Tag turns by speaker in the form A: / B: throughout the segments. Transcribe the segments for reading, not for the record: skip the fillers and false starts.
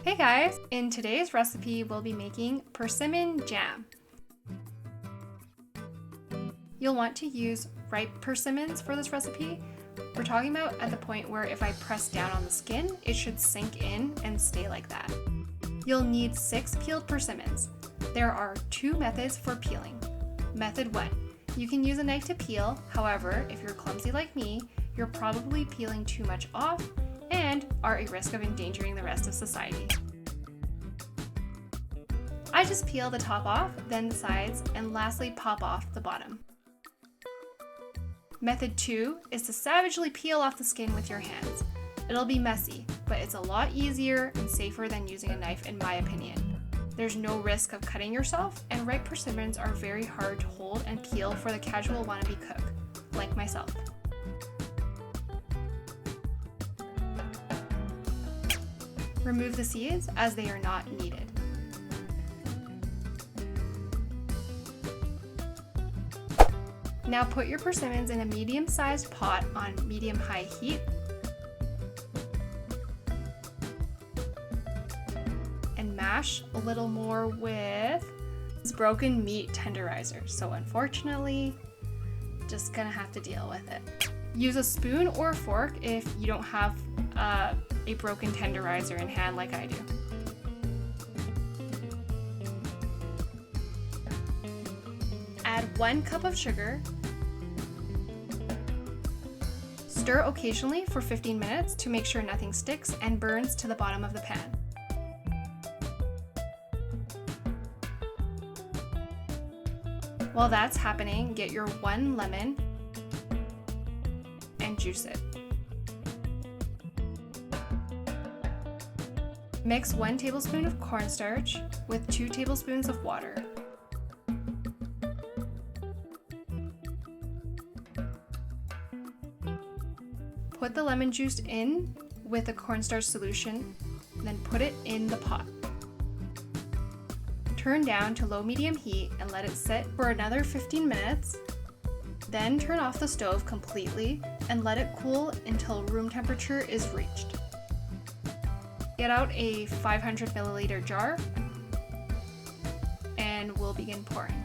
A: Hey guys! In today's recipe, we'll be making persimmon jam. You'll want to use ripe persimmons for this recipe. We're talking about at the point where if I press down on the skin, it should sink in and stay like that. You'll need 6 peeled persimmons. There are 2 methods for peeling. Method 1. You can use a knife to peel, however, if you're clumsy like me, you're probably peeling too much off and are at risk of endangering the rest of society. I just peel the top off, then the sides, and lastly pop off the bottom. Method 2 is to savagely peel off the skin with your hands. It'll be messy, but it's a lot easier and safer than using a knife in my opinion. There's no risk of cutting yourself, and ripe persimmons are very hard to hold and peel for the casual wannabe cook, like myself. Remove the seeds as they are not needed. Now put your persimmons in a medium-sized pot on medium-high heat and mash a little more with this broken meat tenderizer. So unfortunately, just gonna have to deal with it. Use a spoon or a fork if you don't have a broken tenderizer in hand like I do. Add 1 cup of sugar. Stir occasionally for 15 minutes to make sure nothing sticks and burns to the bottom of the pan. While that's happening, get your 1 lemon and juice it. Mix 1 tablespoon of cornstarch with 2 tablespoons of water. Put the lemon juice in with the cornstarch solution, then put it in the pot. Turn down to low-medium heat and let it sit for another 15 minutes. Then turn off the stove completely and let it cool until room temperature is reached. Get out a 500 milliliter jar and we'll begin pouring.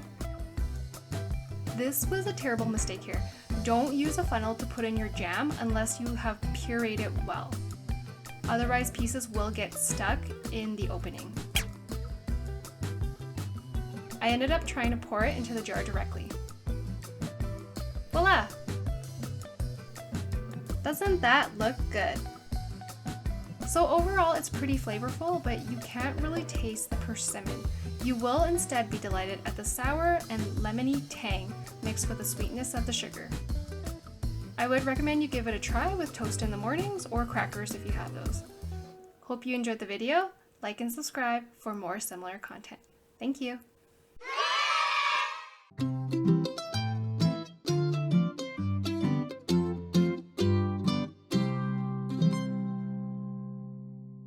A: This was a terrible mistake here. Don't use a funnel to put in your jam unless you have pureed it well. Otherwise, pieces will get stuck in the opening. I ended up trying to pour it into the jar directly. Voila! Doesn't that look good? So overall, it's pretty flavorful, but you can't really taste the persimmon. You will instead be delighted at the sour and lemony tang mixed with the sweetness of the sugar. I would recommend you give it a try with toast in the mornings or crackers if you have those. Hope you enjoyed the video. Like and subscribe for more similar content. Thank you.